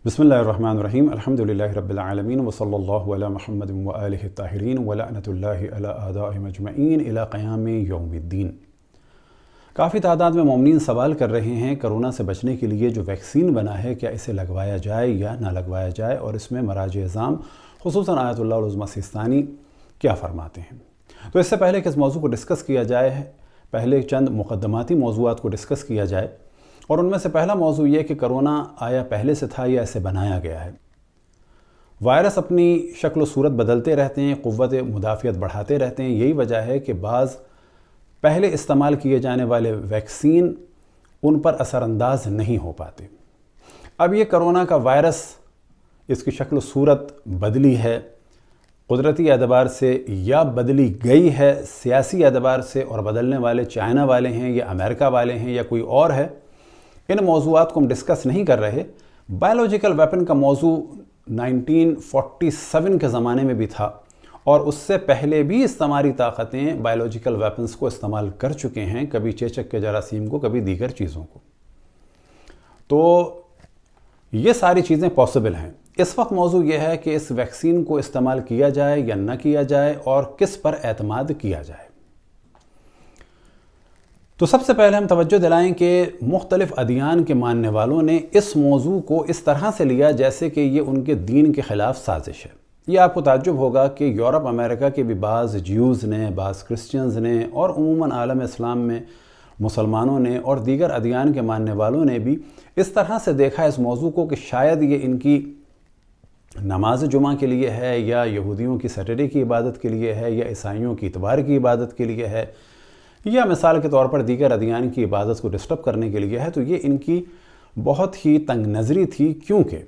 بسم اللہ الرحمن الرحیم الحمدللہ رب العالمین وصلی اللہ علی محمد وآلہ الطاہرین ولعنۃ اللہ علی اعدائہم اجمعین الی قیام یوم الدین۔ کافی تعداد میں مومنین سوال کر رہے ہیں کرونا سے بچنے کے لیے جو ویکسین بنا ہے کیا اسے لگوایا جائے یا نہ لگوایا جائے، اور اس میں مراجع اعظام خصوصاً آیت اللہ العظمیٰ سیستانی کیا فرماتے ہیں۔ تو اس سے پہلے کہ اس موضوع کو ڈسکس کیا جائے، پہلے چند مقدماتی موضوعات کو ڈسکس کیا جائے، اور ان میں سے پہلا موضوع یہ کہ کرونا آیا پہلے سے تھا یا اسے بنایا گیا ہے۔ وائرس اپنی شکل و صورت بدلتے رہتے ہیں، قوت مدافعت بڑھاتے رہتے ہیں، یہی وجہ ہے کہ بعض پہلے استعمال کیے جانے والے ویکسین ان پر اثر انداز نہیں ہو پاتے۔ اب یہ کرونا کا وائرس، اس کی شکل و صورت بدلی ہے قدرتی اعتبار سے یا بدلی گئی ہے سیاسی اعتبار سے، اور بدلنے والے چائنا والے ہیں یا امریکہ والے ہیں یا کوئی اور ہے، ان موضوعات کو ہم ڈسکس نہیں کر رہے۔ بائیولوجیکل ویپن کا موضوع 1947 کے زمانے میں بھی تھا، اور اس سے پہلے بھی استعماری طاقتیں بائیولوجیکل ویپنز کو استعمال کر چکے ہیں، کبھی چیچک کے جراثیم کو، کبھی دیگر چیزوں کو۔ تو یہ ساری چیزیں پاسبل ہیں۔ اس وقت موضوع یہ ہے کہ اس ویکسین کو استعمال کیا جائے یا نہ کیا جائے، اور کس پر اعتماد کیا جائے۔ تو سب سے پہلے ہم توجہ دلائیں کہ مختلف ادیان کے ماننے والوں نے اس موضوع کو اس طرح سے لیا جیسے کہ یہ ان کے دین کے خلاف سازش ہے۔ یہ آپ کو تعجب ہوگا کہ یورپ امریکہ کے بھی بعض جیوز نے، بعض کرسچنز نے، اور عموماً عالم اسلام میں مسلمانوں نے اور دیگر ادیان کے ماننے والوں نے بھی اس طرح سے دیکھا اس موضوع کو کہ شاید یہ ان کی نماز جمعہ کے لیے ہے، یا یہودیوں کی سیٹرڈے کی عبادت کے لیے ہے، یا عیسائیوں کی اتوار کی عبادت کے لیے ہے، یا مثال کے طور پر دیگر ادیان کی عبادت کو ڈسٹرب کرنے کے لیے ہے۔ تو یہ ان کی بہت ہی تنگ نظری تھی، کیونکہ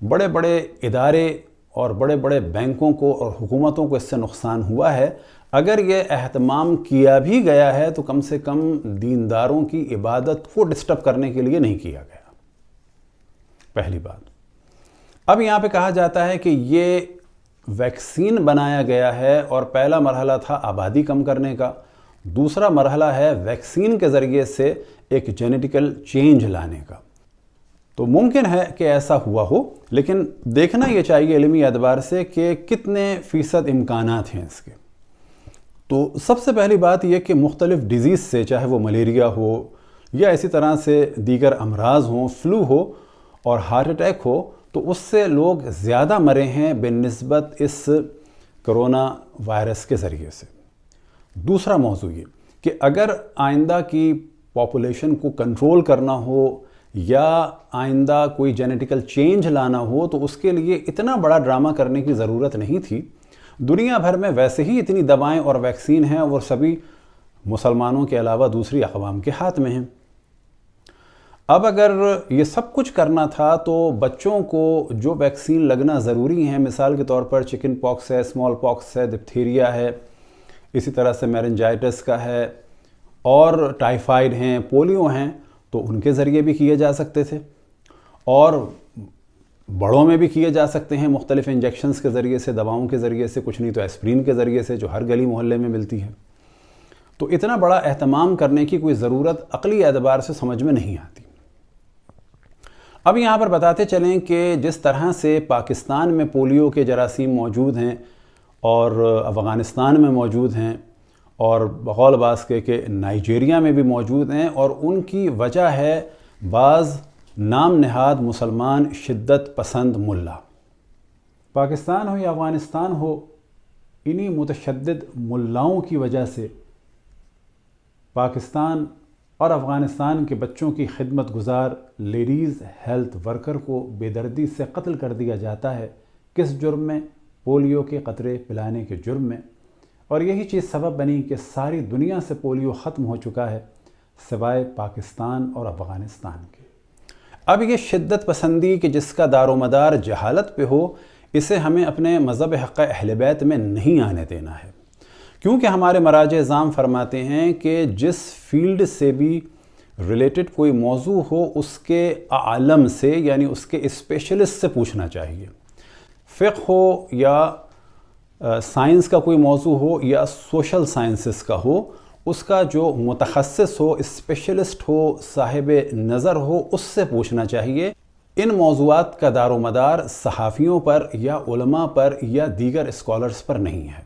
بڑے بڑے ادارے اور بڑے بڑے بینکوں کو اور حکومتوں کو اس سے نقصان ہوا ہے۔ اگر یہ اہتمام کیا بھی گیا ہے تو کم سے کم دینداروں کی عبادت کو ڈسٹرب کرنے کے لیے نہیں کیا گیا، پہلی بات۔ اب یہاں پہ کہا جاتا ہے کہ یہ ویکسین بنایا گیا ہے، اور پہلا مرحلہ تھا آبادی کم کرنے کا، دوسرا مرحلہ ہے ویکسین کے ذریعے سے ایک جینیٹیکل چینج لانے کا۔ تو ممکن ہے کہ ایسا ہوا ہو، لیکن دیکھنا یہ چاہیے علمی اعتبار سے کہ کتنے فیصد امکانات ہیں اس کے۔ تو سب سے پہلی بات یہ کہ مختلف ڈیزیز سے، چاہے وہ ملیریا ہو یا اسی طرح سے دیگر امراض ہوں، فلو ہو اور ہارٹ اٹیک ہو، تو اس سے لوگ زیادہ مرے ہیں بنسبت اس کرونا وائرس کے ذریعے سے۔ دوسرا موضوع یہ کہ اگر آئندہ کی پاپولیشن کو کنٹرول کرنا ہو یا آئندہ کوئی جینیٹیکل چینج لانا ہو، تو اس کے لیے اتنا بڑا ڈرامہ کرنے کی ضرورت نہیں تھی۔ دنیا بھر میں ویسے ہی اتنی دوائیں اور ویکسین ہیں، اور سبھی مسلمانوں کے علاوہ دوسری اقوام کے ہاتھ میں ہیں۔ اب اگر یہ سب کچھ کرنا تھا تو بچوں کو جو ویکسین لگنا ضروری ہیں، مثال کے طور پر چکن پاکس ہے، اسمال پاکس ہے، ڈپتھیریا ہے، اسی طرح سے میرنجائٹس کا ہے، اور ٹائیفائڈ ہیں، پولیو ہیں، تو ان کے ذریعے بھی کیے جا سکتے تھے، اور بڑوں میں بھی کیے جا سکتے ہیں مختلف انجیکشنز کے ذریعے سے، دواؤں کے ذریعے سے، کچھ نہیں تو ایسپرین کے ذریعے سے، جو ہر گلی محلے میں ملتی ہے۔ تو اتنا بڑا اہتمام کرنے کی کوئی ضرورت عقلی اعتبار سے سمجھ میں نہیں آتی۔ اب یہاں پر بتاتے چلیں کہ جس طرح سے پاکستان میں پولیو کے جراثیم موجود ہیں، اور افغانستان میں موجود ہیں، اور بقول بعض کہ نائجیریا میں بھی موجود ہیں، اور ان کی وجہ ہے بعض نام نہاد مسلمان شدت پسند ملا۔ پاکستان ہو یا افغانستان ہو، انہی متشدد ملاؤں کی وجہ سے پاکستان اور افغانستان کے بچوں کی خدمت گزار لیڈیز ہیلتھ ورکر کو بے دردی سے قتل کر دیا جاتا ہے۔ کس جرم میں؟ پولیو کے قطرے پلانے کے جرم میں۔ اور یہی چیز سبب بنی کہ ساری دنیا سے پولیو ختم ہو چکا ہے، سوائے پاکستان اور افغانستان کے۔ اب یہ شدت پسندی کہ جس کا دار و مدار جہالت پہ ہو، اسے ہمیں اپنے مذہب حق اہل بیت میں نہیں آنے دینا ہے، کیونکہ ہمارے مراجع اعظام فرماتے ہیں کہ جس فیلڈ سے بھی ریلیٹڈ کوئی موضوع ہو، اس کے عالم سے، یعنی اس کے اسپیشلسٹ سے پوچھنا چاہیے۔ فقہ ہو یا سائنس کا کوئی موضوع ہو یا سوشل سائنسز کا ہو، اس کا جو متخصص ہو، اسپیشلسٹ ہو، صاحب نظر ہو، اس سے پوچھنا چاہیے۔ ان موضوعات کا دار و مدار صحافیوں پر یا علماء پر یا دیگر اسکالرز پر نہیں ہے۔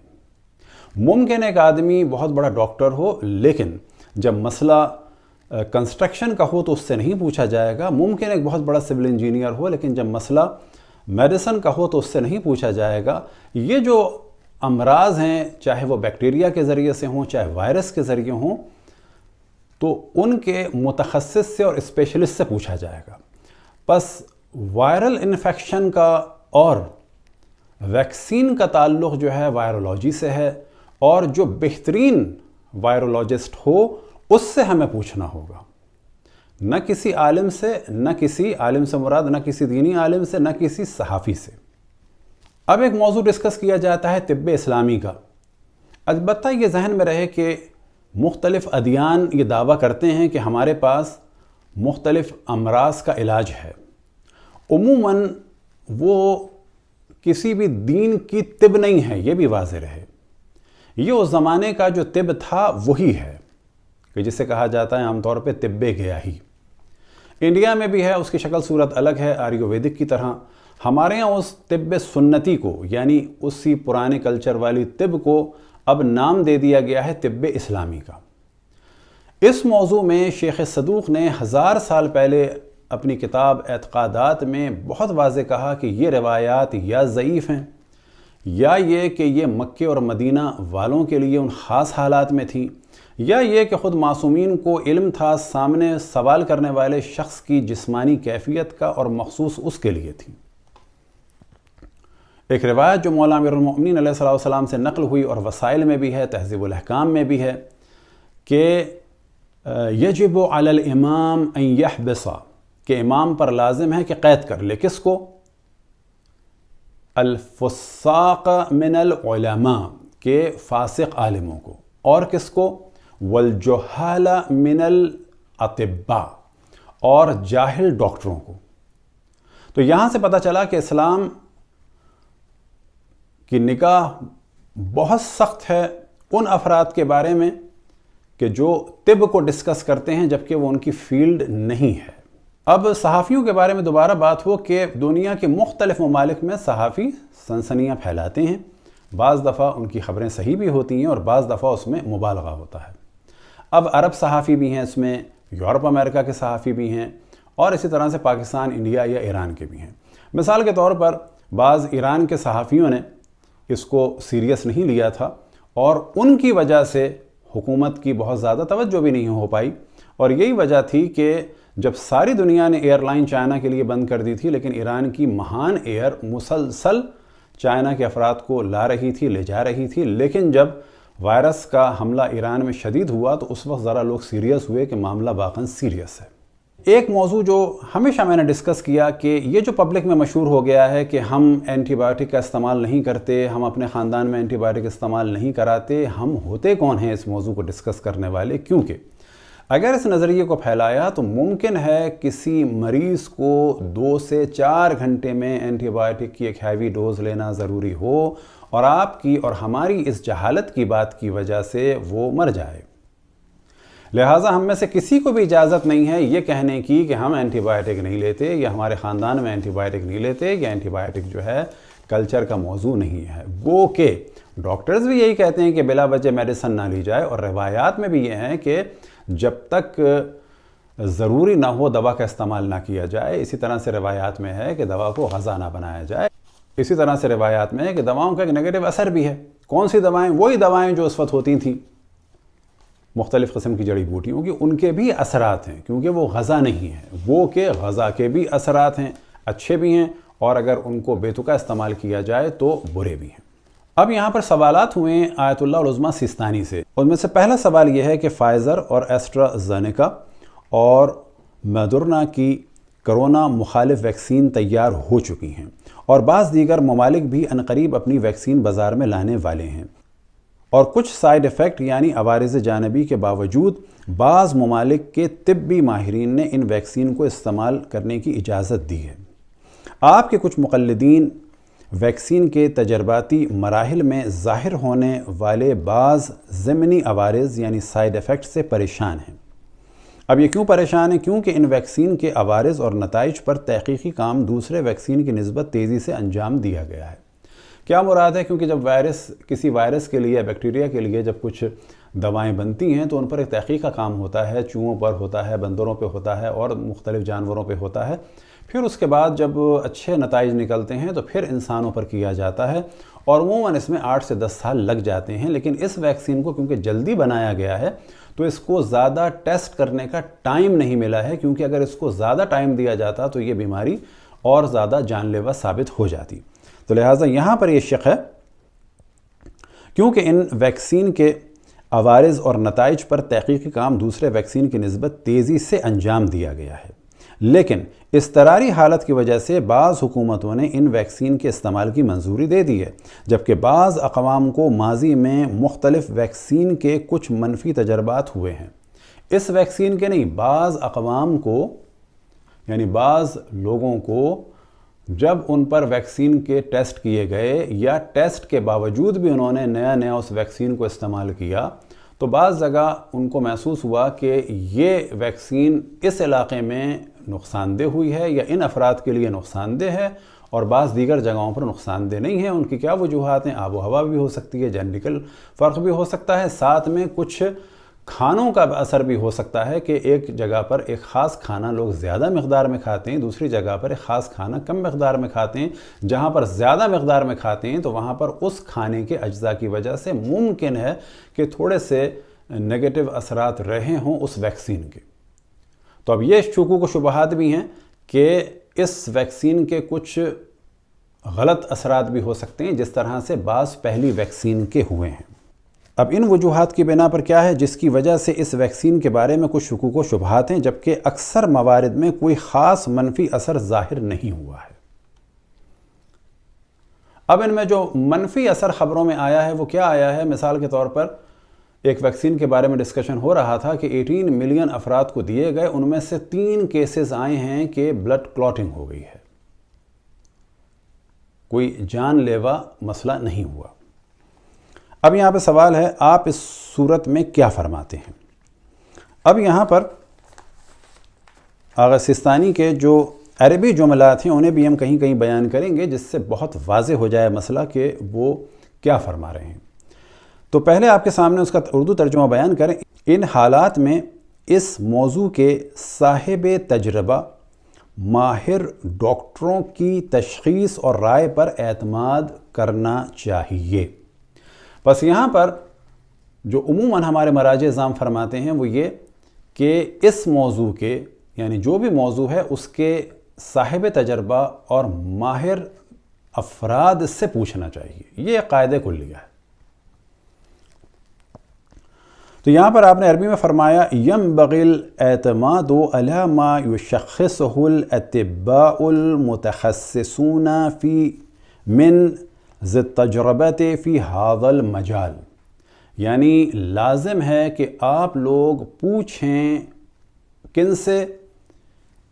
ممکن ایک آدمی بہت بڑا ڈاکٹر ہو، لیکن جب مسئلہ کنسٹرکشن کا ہو تو اس سے نہیں پوچھا جائے گا۔ ممکن ایک بہت بڑا سول انجینئر ہو، لیکن جب مسئلہ میڈیسن کا ہو تو اس سے نہیں پوچھا جائے گا۔ یہ جو امراض ہیں، چاہے وہ بیکٹیریا کے ذریعے سے ہوں، چاہے وائرس کے ذریعے ہوں، تو ان کے متخصص سے اور اسپیشلسٹ سے پوچھا جائے گا۔ پس وائرل انفیکشن کا اور ویکسین کا تعلق جو ہے وائرولوجی سے ہے، اور جو بہترین وائرولوجسٹ ہو اس سے ہمیں پوچھنا ہوگا، نہ کسی عالم سے، نہ کسی عالم سے مراد نہ کسی دینی عالم سے، نہ کسی صحافی سے۔ اب ایک موضوع ڈسکس کیا جاتا ہے طب اسلامی کا۔ البتہ یہ ذہن میں رہے کہ مختلف ادیان یہ دعویٰ کرتے ہیں کہ ہمارے پاس مختلف امراض کا علاج ہے۔ عموماً وہ کسی بھی دین کی طب نہیں ہے، یہ بھی واضح رہے۔ یہ اس زمانے کا جو طب تھا وہی ہے، کہ جسے کہا جاتا ہے عام طور پہ طب گیاہی۔ انڈیا میں بھی ہے، اس کی شکل صورت الگ ہے، آریو ویدک کی طرح۔ ہمارے یہاں اس طب سنتی کو، یعنی اسی پرانے کلچر والی طب کو اب نام دے دیا گیا ہے طب اسلامی کا۔ اس موضوع میں شیخ صدوق نے 1000 سال پہلے اپنی کتاب اعتقادات میں بہت واضح کہا کہ یہ روایات یا ضعیف ہیں، یا یہ کہ یہ مکے اور مدینہ والوں کے لیے ان خاص حالات میں تھیں، یا یہ کہ خود معصومین کو علم تھا، سامنے سوال کرنے والے شخص کی جسمانی کیفیت کا اور مخصوص اس کے لیے تھی۔ ایک روایت جو مولا امیر المؤمنین علیہ السلام سے نقل ہوئی اور وسائل میں بھی ہے، تہذیب الاحکام میں بھی ہے، کہ یجب علی الامام ان یحبس، کہ امام پر لازم ہے کہ قید کر لے، کس کو؟ الفساق من العلماء، کہ فاسق عالموں کو، اور کس کو؟ والجہال من الاطباء، اور جاہل ڈاکٹروں کو۔ تو یہاں سے پتہ چلا کہ اسلام کی نگاہ بہت سخت ہے ان افراد کے بارے میں کہ جو طب کو ڈسکس کرتے ہیں جبکہ وہ ان کی فیلڈ نہیں ہے۔ اب صحافیوں کے بارے میں دوبارہ بات ہو کہ دنیا کے مختلف ممالک میں صحافی سنسنیاں پھیلاتے ہیں۔ بعض دفعہ ان کی خبریں صحیح بھی ہوتی ہیں اور بعض دفعہ اس میں مبالغہ ہوتا ہے۔ اب عرب صحافی بھی ہیں اس میں، یورپ امریکہ کے صحافی بھی ہیں، اور اسی طرح سے پاکستان، انڈیا یا ایران کے بھی ہیں۔ مثال کے طور پر بعض ایران کے صحافیوں نے اس کو سیریس نہیں لیا تھا، اور ان کی وجہ سے حکومت کی بہت زیادہ توجہ بھی نہیں ہو پائی، اور یہی وجہ تھی کہ جب ساری دنیا نے ایئر لائن چائنا کے لیے بند کر دی تھی، لیکن ایران کی مہان ایئر مسلسل چائنا کے افراد کو لا رہی تھی، لے جا رہی تھی، لیکن جب وائرس کا حملہ ایران میں شدید ہوا تو اس وقت ذرا لوگ سیریس ہوئے کہ معاملہ واقعاً سیریس ہے۔ ایک موضوع جو ہمیشہ میں نے ڈسکس کیا کہ یہ جو پبلک میں مشہور ہو گیا ہے کہ ہم اینٹی بائیوٹک کا استعمال نہیں کرتے، ہم اپنے خاندان میں اینٹی بائیوٹک استعمال نہیں کراتے، ہم ہوتے کون ہیں اس موضوع کو ڈسکس کرنے والے؟ کیونکہ اگر اس نظریے کو پھیلایا تو ممکن ہے کسی مریض کو 2 سے 4 گھنٹے میں اینٹی بائیوٹک کی ایک ہیوی ڈوز لینا ضروری ہو، اور آپ کی اور ہماری اس جہالت کی بات کی وجہ سے وہ مر جائے۔ لہٰذا ہم میں سے کسی کو بھی اجازت نہیں ہے یہ کہنے کی کہ ہم اینٹی بائیوٹک نہیں لیتے، یا ہمارے خاندان میں اینٹی بائیوٹک نہیں لیتے، یا اینٹی بائیوٹک جو ہے کلچر کا موضوع نہیں ہے۔ گو کہ ڈاکٹرز بھی یہی کہتے ہیں کہ بلا وجہ میڈیسن نہ لی جائے، اور روایات میں بھی یہ ہے کہ جب تک ضروری نہ ہو دوا کا استعمال نہ کیا جائے۔ اسی طرح سے روایات میں ہے کہ دوا کو غذا نہ بنایا جائے۔ اسی طرح سے روایات میں ہے کہ دواؤں کا ایک نیگیٹو اثر بھی ہے۔ کون سی دوائیں؟ وہی دوائیں جو اس وقت ہوتی تھیں، مختلف قسم کی جڑی بوٹیوں کی، ان کے بھی اثرات ہیں، کیونکہ وہ غذا نہیں ہے۔ وہ کہ غذا کے بھی اثرات ہیں، اچھے بھی ہیں، اور اگر ان کو بے تکا استعمال کیا جائے تو برے بھی ہیں۔ اب یہاں پر سوالات ہوئے ہیں آیت اللہ العظمیٰ سیستانی سے۔ ان میں سے پہلا سوال یہ ہے کہ فائزر اور ایسٹرازینیکا اور مودرنا کی کرونا مخالف ویکسین تیار ہو چکی ہیں، اور بعض دیگر ممالک بھی عنقریب اپنی ویکسین بازار میں لانے والے ہیں، اور کچھ سائیڈ ایفیکٹ یعنی عوارض جانبی کے باوجود بعض ممالک کے طبی ماہرین نے ان ویکسین کو استعمال کرنے کی اجازت دی ہے۔ آپ کے کچھ مقلدین ویکسین کے تجرباتی مراحل میں ظاہر ہونے والے بعض ضمنی عوارض یعنی سائیڈ ایفیکٹ سے پریشان ہیں۔ اب یہ کیوں پریشان ہے؟ کیونکہ ان ویکسین کے عوارض اور نتائج پر تحقیقی کام دوسرے ویکسین کی نسبت تیزی سے انجام دیا گیا ہے۔ کیا مراد ہے؟ کیونکہ جب کسی وائرس کے لیے، بیکٹیریا کے لیے جب کچھ دوائیں بنتی ہیں تو ان پر ایک تحقیق کا کام ہوتا ہے، چوہوں پر ہوتا ہے، بندروں پہ ہوتا ہے اور مختلف جانوروں پہ ہوتا ہے۔ پھر اس کے بعد جب اچھے نتائج نکلتے ہیں تو پھر انسانوں پر کیا جاتا ہے، اور عموماً اس میں 8 سے 10 سال لگ جاتے ہیں۔ لیکن اس ویکسین کو کیونکہ جلدی بنایا گیا ہے تو اس کو زیادہ ٹیسٹ کرنے کا ٹائم نہیں ملا ہے، کیونکہ اگر اس کو زیادہ ٹائم دیا جاتا تو یہ بیماری اور زیادہ جان لیوا ثابت ہو جاتی۔ تو لہٰذا یہاں پر یہ شک ہے، کیونکہ ان ویکسین کے عوارض اور نتائج پر تحقیقی کام دوسرے ویکسین کی نسبت تیزی سے انجام دیا گیا ہے، لیکن اضطراری حالت کی وجہ سے بعض حکومتوں نے ان ویکسین کے استعمال کی منظوری دے دی ہے، جبکہ بعض اقوام کو ماضی میں مختلف ویکسین کے کچھ منفی تجربات ہوئے ہیں۔ اس ویکسین کے نہیں، بعض اقوام کو، یعنی بعض لوگوں کو جب ان پر ویکسین کے ٹیسٹ کیے گئے یا ٹیسٹ کے باوجود بھی انہوں نے نیا اس ویکسین کو استعمال کیا تو بعض جگہ ان کو محسوس ہوا کہ یہ ویکسین اس علاقے میں نقصان دہ ہوئی ہے یا ان افراد کے لیے نقصان دہ ہے، اور بعض دیگر جگہوں پر نقصان دہ نہیں ہے۔ ان کی کیا وجوہات ہیں؟ آب و ہوا بھی ہو سکتی ہے، جینیٹیکل فرق بھی ہو سکتا ہے، ساتھ میں کچھ کھانوں کا اثر بھی ہو سکتا ہے کہ ایک جگہ پر ایک خاص کھانا لوگ زیادہ مقدار میں کھاتے ہیں، دوسری جگہ پر ایک خاص کھانا کم مقدار میں کھاتے ہیں۔ جہاں پر زیادہ مقدار میں کھاتے ہیں تو وہاں پر اس کھانے کے اجزاء کی وجہ سے ممکن ہے کہ تھوڑے سے نیگیٹو اثرات رہے ہوں اس ویکسین کے۔ تو اب یہ شکوک و شبہات بھی ہیں کہ اس ویکسین کے کچھ غلط اثرات بھی ہو سکتے ہیں، جس طرح سے بعض پہلی ویکسین کے ہوئے ہیں۔ اب ان وجوہات کی بنا پر کیا ہے جس کی وجہ سے اس ویکسین کے بارے میں کچھ شکوک و شبہات ہیں، جبکہ اکثر موارد میں کوئی خاص منفی اثر ظاہر نہیں ہوا ہے۔ اب ان میں جو منفی اثر خبروں میں آیا ہے وہ کیا آیا ہے؟ مثال کے طور پر ایک ویکسین کے بارے میں ڈسکشن ہو رہا تھا کہ 18 ملین افراد کو دیے گئے، ان میں سے 3 کیسز آئے ہیں کہ بلڈ کلوٹنگ ہو گئی ہے، کوئی جان لیوا مسئلہ نہیں ہوا۔ اب یہاں پہ سوال ہے، آپ اس صورت میں کیا فرماتے ہیں؟ اب یہاں پر آغا سستانی کے جو عربی جملات ہیں انہیں بھی ہم کہیں کہیں بیان کریں گے، جس سے بہت واضح ہو جائے مسئلہ کہ وہ کیا فرما رہے ہیں۔ تو پہلے آپ کے سامنے اس کا اردو ترجمہ بیان کریں۔ ان حالات میں اس موضوع کے صاحب تجربہ ماہر ڈاکٹروں کی تشخیص اور رائے پر اعتماد کرنا چاہیے۔ بس یہاں پر جو عموماً ہمارے مراجع اعظام فرماتے ہیں وہ یہ کہ اس موضوع کے، یعنی جو بھی موضوع ہے اس کے صاحب تجربہ اور ماہر افراد سے پوچھنا چاہیے، یہ قاعدہ کلیہ ہے۔ تو یہاں پر آپ نے عربی میں فرمایا ينبغي الاعتماد على ما يشخصه الاطباء المتخصصون من ذي التجربة في هذا المجال، یعنی لازم ہے کہ آپ لوگ پوچھیں کن سے؟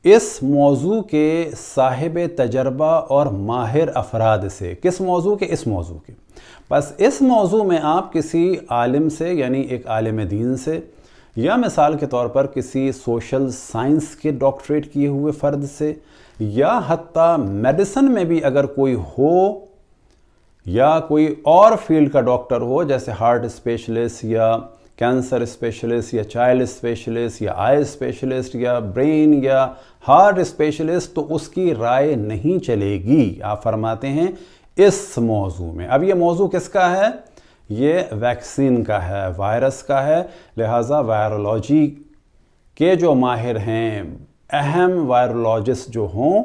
اس موضوع کے صاحب تجربہ اور ماہر افراد سے۔ کس موضوع کے؟ اس موضوع کے۔ بس اس موضوع میں آپ کسی عالم سے، یعنی ایک عالم دین سے، یا مثال کے طور پر کسی سوشل سائنس کے ڈاکٹریٹ کیے ہوئے فرد سے، یا حتیٰ میڈیسن میں بھی اگر کوئی ہو یا کوئی اور فیلڈ کا ڈاکٹر ہو، جیسے ہارٹ اسپیشلسٹ یا کینسر اسپیشلسٹ یا چائلڈ اسپیشلسٹ یا آئی اسپیشلسٹ یا برین یا ہارٹ اسپیشلسٹ، تو اس کی رائے نہیں چلے گی۔ آپ فرماتے ہیں اس موضوع میں۔ اب یہ موضوع کس کا ہے؟ یہ ویکسین کا ہے، وائرس کا ہے، لہٰذا وائرولوجی کے جو ماہر ہیں، اہم وائرولوجسٹ جو ہوں،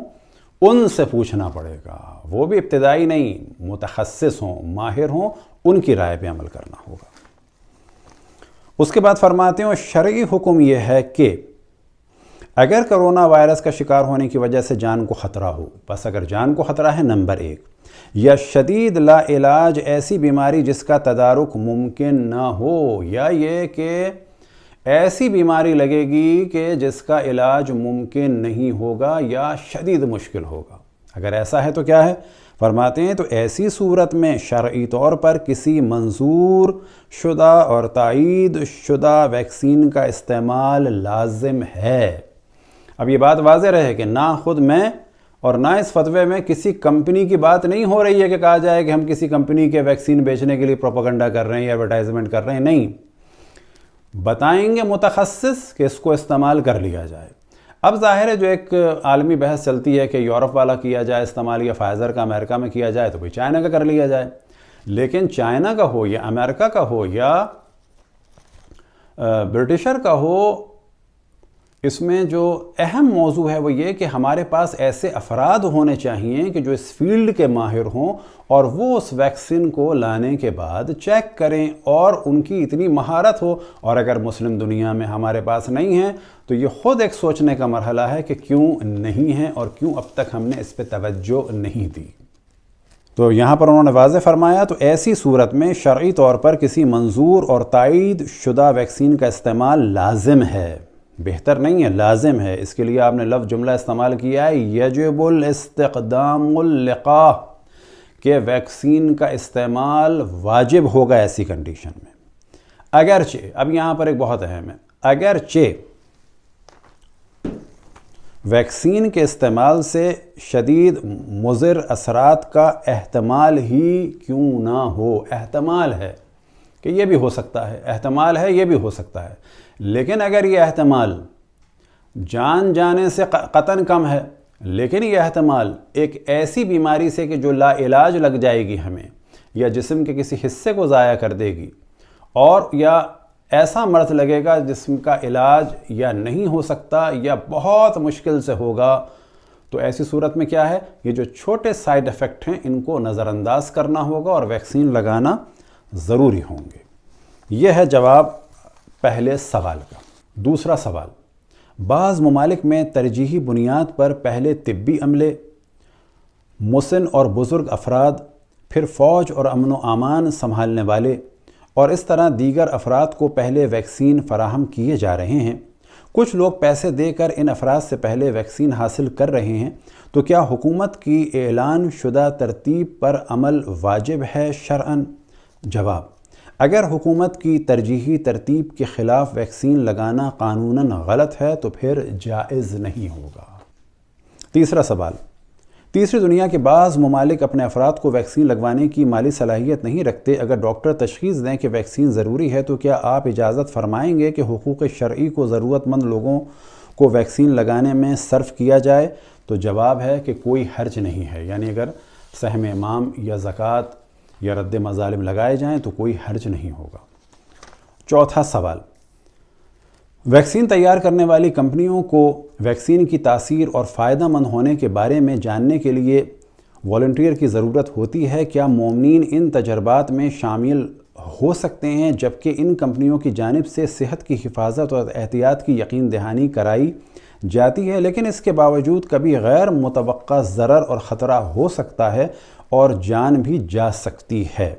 ان سے پوچھنا پڑے گا۔ وہ بھی ابتدائی نہیں، متخصص ہوں، ماہر ہوں، ان کی رائے پہ عمل کرنا ہوگا۔ اس کے بعد فرماتے ہیں شرعی حکم یہ ہے کہ اگر کرونا وائرس کا شکار ہونے کی وجہ سے جان کو خطرہ ہو، بس اگر جان کو خطرہ ہے نمبر 1، یا شدید لا علاج ایسی بیماری جس کا تدارک ممکن نہ ہو، یا یہ کہ ایسی بیماری لگے گی کہ جس کا علاج ممکن نہیں ہوگا یا شدید مشکل ہوگا۔ اگر ایسا ہے تو کیا ہے؟ فرماتے ہیں تو ایسی صورت میں شرعی طور پر کسی منظور شدہ اور تائید شدہ ویکسین کا استعمال لازم ہے۔ اب یہ بات واضح رہے کہ نہ خود میں اور نہ اس فتوے میں کسی کمپنی کی بات نہیں ہو رہی ہے کہ کہا جائے کہ ہم کسی کمپنی کے ویکسین بیچنے کے لیے پروپیگنڈا کر رہے ہیں یا ایڈورٹائزمنٹ کر رہے ہیں، نہیں، بتائیں گے متخصص کہ اس کو استعمال کر لیا جائے۔ اب ظاہر ہے جو ایک عالمی بحث چلتی ہے کہ یورپ والا کیا جائے استعمال یا فائزر کا امریکہ میں کیا جائے تو کوئی چائنا کا کر لیا جائے، لیکن چائنا کا ہو یا امریکہ کا ہو یا برٹشر کا ہو، اس میں جو اہم موضوع ہے وہ یہ کہ ہمارے پاس ایسے افراد ہونے چاہیے کہ جو اس فیلڈ کے ماہر ہوں اور وہ اس ویکسین کو لانے کے بعد چیک کریں اور ان کی اتنی مہارت ہو، اور اگر مسلم دنیا میں ہمارے پاس نہیں ہے تو یہ خود ایک سوچنے کا مرحلہ ہے کہ کیوں نہیں ہے اور کیوں اب تک ہم نے اس پہ توجہ نہیں دی۔ تو یہاں پر انہوں نے واضح فرمایا تو ایسی صورت میں شرعی طور پر کسی منظور اور تائید شدہ ویکسین کا استعمال لازم ہے، بہتر نہیں ہے، لازم ہے۔ اس کے لیے آپ نے لفظ جملہ استعمال کیا ہے یجب الاستقدام اللقاح، کہ ویکسین کا استعمال واجب ہوگا ایسی کنڈیشن میں۔ اگرچہ، اب یہاں پر ایک بہت اہم ہے، اگرچہ ویکسین کے استعمال سے شدید مضر اثرات کا احتمال ہی کیوں نہ ہو، احتمال ہے کہ یہ بھی ہو سکتا ہے، احتمال ہے یہ بھی ہو سکتا ہے، لیکن اگر یہ احتمال جان جانے سے قطعاً کم ہے، لیکن یہ احتمال ایک ایسی بیماری سے کہ جو لا علاج لگ جائے گی ہمیں، یا جسم کے کسی حصے کو ضائع کر دے گی، اور یا ایسا مرض لگے گا جسم کا علاج یا نہیں ہو سکتا یا بہت مشکل سے ہوگا، تو ایسی صورت میں کیا ہے، یہ جو چھوٹے سائیڈ ایفیکٹ ہیں ان کو نظر انداز کرنا ہوگا اور ویکسین لگانا ضروری ہوں گے۔ یہ ہے جواب پہلے سوال کا۔ دوسرا سوال، بعض ممالک میں ترجیحی بنیاد پر پہلے طبی عملے، مسن اور بزرگ افراد، پھر فوج اور امن و امان سنبھالنے والے اور اس طرح دیگر افراد کو پہلے ویکسین فراہم کیے جا رہے ہیں۔ کچھ لوگ پیسے دے کر ان افراد سے پہلے ویکسین حاصل کر رہے ہیں، تو کیا حکومت کی اعلان شدہ ترتیب پر عمل واجب ہے شرعاً؟ جواب، اگر حکومت کی ترجیحی ترتیب کے خلاف ویکسین لگانا قانوناً غلط ہے تو پھر جائز نہیں ہوگا۔ تیسرا سوال، تیسری دنیا کے بعض ممالک اپنے افراد کو ویکسین لگوانے کی مالی صلاحیت نہیں رکھتے۔ اگر ڈاکٹر تشخیص دیں کہ ویکسین ضروری ہے تو کیا آپ اجازت فرمائیں گے کہ حقوق شرعی کو ضرورت مند لوگوں کو ویکسین لگانے میں صرف کیا جائے؟ تو جواب ہے کہ کوئی حرج نہیں ہے، یعنی اگر سہم امام یا زکوٰۃ یا رد مظالم لگائے جائیں تو کوئی حرج نہیں ہوگا۔ چوتھا سوال، ویکسین تیار کرنے والی کمپنیوں کو ویکسین کی تاثیر اور فائدہ مند ہونے کے بارے میں جاننے کے لیے والنٹیئر کی ضرورت ہوتی ہے۔ کیا مومنین ان تجربات میں شامل ہو سکتے ہیں جبکہ ان کمپنیوں کی جانب سے صحت کی حفاظت اور احتیاط کی یقین دہانی کرائی جاتی ہے، لیکن اس کے باوجود کبھی غیر متوقع ضرر اور خطرہ ہو سکتا ہے اور جان بھی جا سکتی ہے؟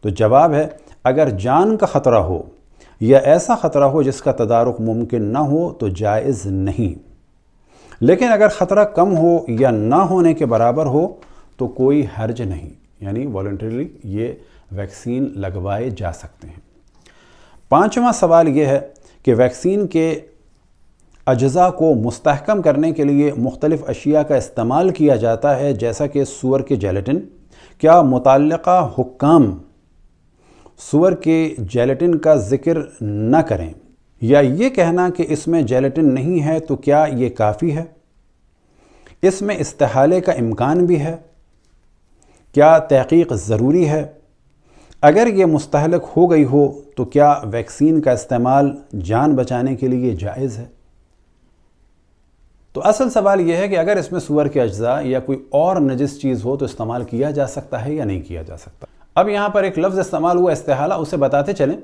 تو جواب ہے، اگر جان کا خطرہ ہو یا ایسا خطرہ ہو جس کا تدارک ممکن نہ ہو تو جائز نہیں، لیکن اگر خطرہ کم ہو یا نہ ہونے کے برابر ہو تو کوئی حرج نہیں، یعنی والنٹریلی یہ ویکسین لگوائے جا سکتے ہیں۔ پانچواں سوال یہ ہے کہ ویکسین کے اجزاء کو مستحکم کرنے کے لیے مختلف اشیاء کا استعمال کیا جاتا ہے، جیسا کہ سور کے جیلیٹن۔ کیا متعلقہ حکام سور کے جیلیٹن کا ذکر نہ کریں یا یہ کہنا کہ اس میں جیلیٹن نہیں ہے تو کیا یہ کافی ہے؟ اس میں استحالے کا امکان بھی ہے؟ کیا تحقیق ضروری ہے؟ اگر یہ مستحلق ہو گئی ہو تو کیا ویکسین کا استعمال جان بچانے کے لیے جائز ہے؟ تو اصل سوال یہ ہے کہ اگر اس میں سور کے اجزاء یا کوئی اور نجس چیز ہو تو استعمال کیا جا سکتا ہے یا نہیں کیا جا سکتا۔ اب یہاں پر ایک لفظ استعمال ہوا استحالہ، اسے بتاتے چلیں،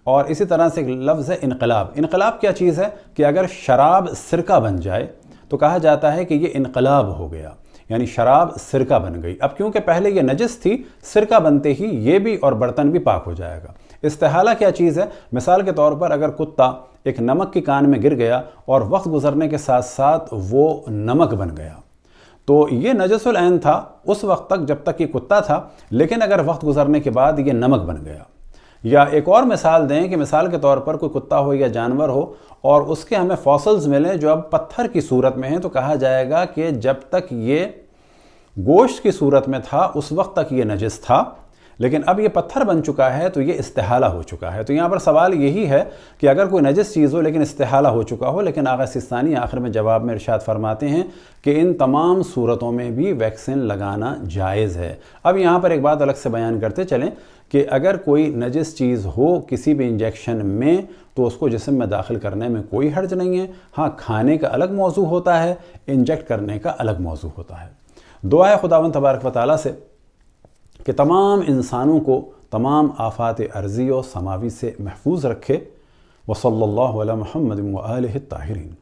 اور اسی طرح سے ایک لفظ ہے انقلاب۔ انقلاب کیا چیز ہے کہ اگر شراب سرکہ بن جائے تو کہا جاتا ہے کہ یہ انقلاب ہو گیا، یعنی شراب سرکہ بن گئی۔ اب کیونکہ پہلے یہ نجس تھی، سرکہ بنتے ہی یہ بھی اور برتن بھی پاک ہو جائے گا۔ استحالہ کیا چیز ہے؟ مثال کے طور پر اگر کتا ایک نمک کی کان میں گر گیا اور وقت گزرنے کے ساتھ ساتھ وہ نمک بن گیا، تو یہ نجس العین تھا اس وقت تک جب تک یہ کتا تھا، لیکن اگر وقت گزرنے کے بعد یہ نمک بن گیا. یا ایک اور مثال دیں کہ مثال کے طور پر کوئی کتا ہو یا جانور ہو اور اس کے ہمیں فاسلز ملیں جو اب پتھر کی صورت میں ہیں، تو کہا جائے گا کہ جب تک یہ گوشت کی صورت میں تھا اس وقت تک یہ نجس تھا، لیکن اب یہ پتھر بن چکا ہے تو یہ استحالہ ہو چکا ہے. تو یہاں پر سوال یہی ہے کہ اگر کوئی نجس چیز ہو لیکن استحالہ ہو چکا ہو، لیکن آقا سستانی آخر میں جواب میں ارشاد فرماتے ہیں کہ ان تمام صورتوں میں بھی ویکسین لگانا جائز ہے. اب یہاں پر ایک بات الگ سے بیان کرتے چلیں کہ اگر کوئی نجس چیز ہو کسی بھی انجیکشن میں تو اس کو جسم میں داخل کرنے میں کوئی حرج نہیں ہے. ہاں، کھانے کا الگ موضوع ہوتا ہے، انجیکٹ کرنے کا الگ موضوع ہوتا ہے. دعا ہے خداوند تبارک و تعالیٰ سے کہ تمام انسانوں کو تمام آفات ارضی و سماوی سے محفوظ رکھے. وصلی اللہ علی محمد و آلہ الطاہرین.